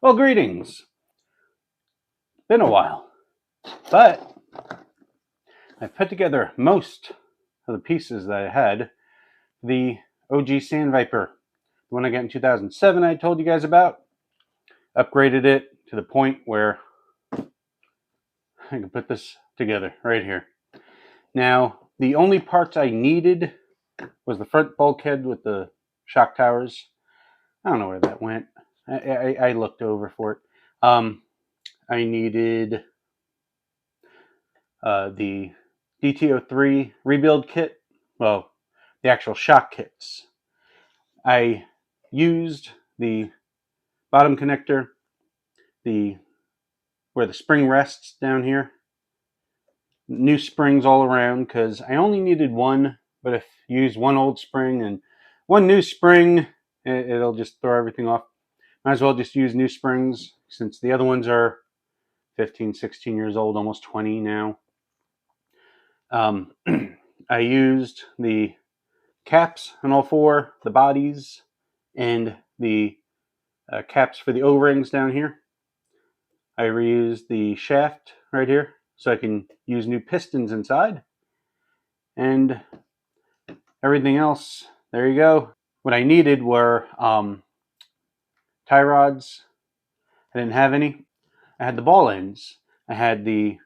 Well, greetings. Been a while, but I've put together most of the pieces that I had. The OG Sandviper, the one I got in 2007 I told you guys about. Upgraded it to the point where I can put this together right here. Now, the only parts I needed was the front bulkhead with the shock towers. I don't know where that went. I looked over for it. I needed the DTO3 rebuild kit. Well, the actual shock kits. I used the bottom connector, where the spring rests down here. New springs all around because I only needed one, but if you use one old spring and one new spring, it'll just throw everything off. Might as well just use new springs since the other ones are 15, 16 years old, almost 20 now. I used the caps on all four, the bodies, and the caps for the O-rings down here. I reused the shaft right here so I can use new pistons inside. And everything else, there you go. What I needed were tie rods. I didn't have any. I had the ball ends. I had the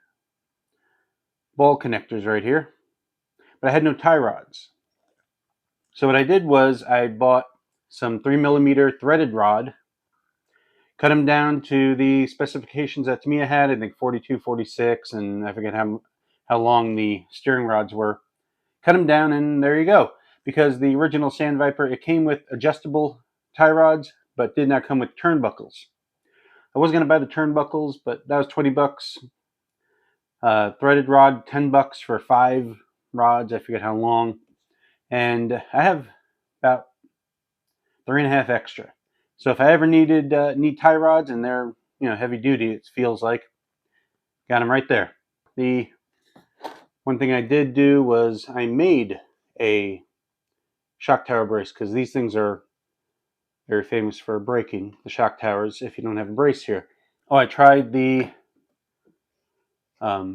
ball connectors right here, but I had no tie rods. So what I did was I bought some 3mm threaded rod, cut them down to the specifications that Tamiya had, I think 42, 46, and I forget how long the steering rods were. Cut them down, and there you go. Because the original Sandviper, it came with adjustable tie rods, but did not come with turnbuckles. I was going to buy the turnbuckles, but that was 20 bucks. Threaded rod, 10 bucks for 5 rods. I forget how long. And I have about 3.5 extra. So if I ever need tie rods, and they're heavy duty, it feels like, got them right there. The one thing I did do was I made a shock tower brace because these things are very famous for breaking, the shock towers, if you don't have a brace here. Oh, I tried the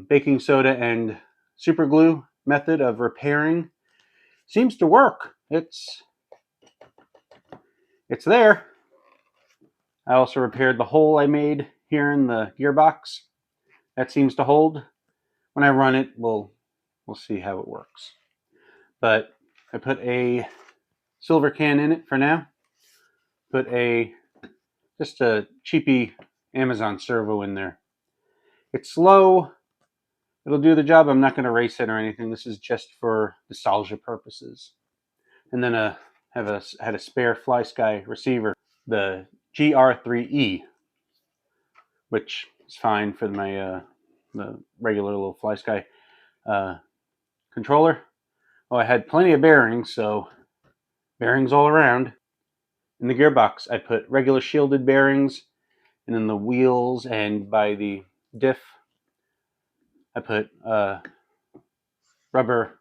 baking soda and super glue method of repairing. Seems to work. It's there. I also repaired the hole I made here in the gearbox. That seems to hold. When I run it, we'll see how it works. But I put a silver can in it for now. Put just a cheapy Amazon servo in there. It's slow. It'll do the job. I'm not going to race it or anything. This is just for nostalgia purposes. And then I had a spare FlySky receiver, the GR3E, which is fine for my the regular little FlySky controller. Well, I had plenty of bearings, so bearings all around. In the gearbox, I put regular shielded bearings, and then the wheels and by the diff, I put rubber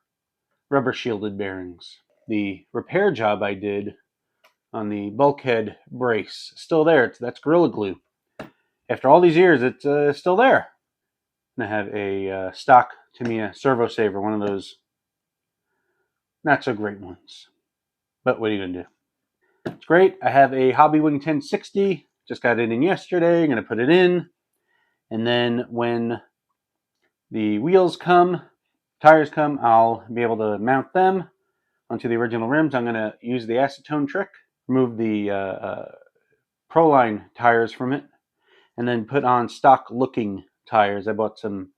shielded bearings. The repair job I did on the bulkhead brace, still there. That's Gorilla Glue. After all these years, it's still there. And I have a stock Tamiya servo saver, one of those not so great ones. But what are you going to do? It's great. I have a Hobbywing 1060. Just got it in yesterday. I'm going to put it in. And then when the wheels come, tires come, I'll be able to mount them onto the original rims. I'm going to use the acetone trick, remove the Proline tires from it, and then put on stock looking tires. I bought some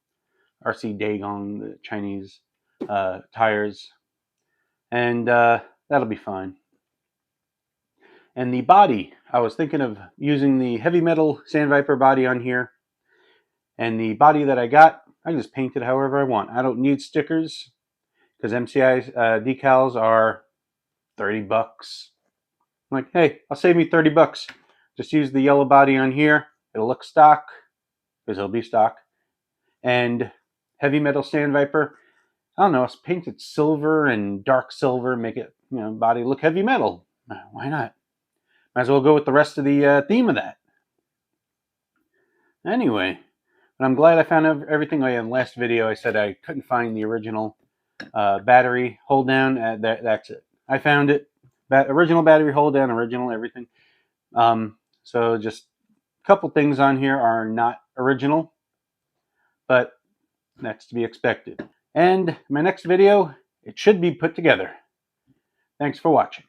RC Dagon, the Chinese tires, and that'll be fine. And the body, I was thinking of using the heavy metal Sandviper body on here. And the body that I got, I can just paint it however I want. I don't need stickers because MCI decals are 30 bucks. I'm like, hey, I'll save me 30 bucks. Just use the yellow body on here. It'll look stock because it'll be stock. And heavy metal Sandviper, I don't know, let's paint it silver and dark silver, make it, body look heavy metal. Why not? Might as well go with the rest of the theme of that. Anyway, but I'm glad I found everything. In the last video I said I couldn't find the original battery hold down. That's it. I found it. Original battery hold down, original everything. So just a couple things on here are not original, but that's to be expected. And my next video, it should be put together. Thanks for watching.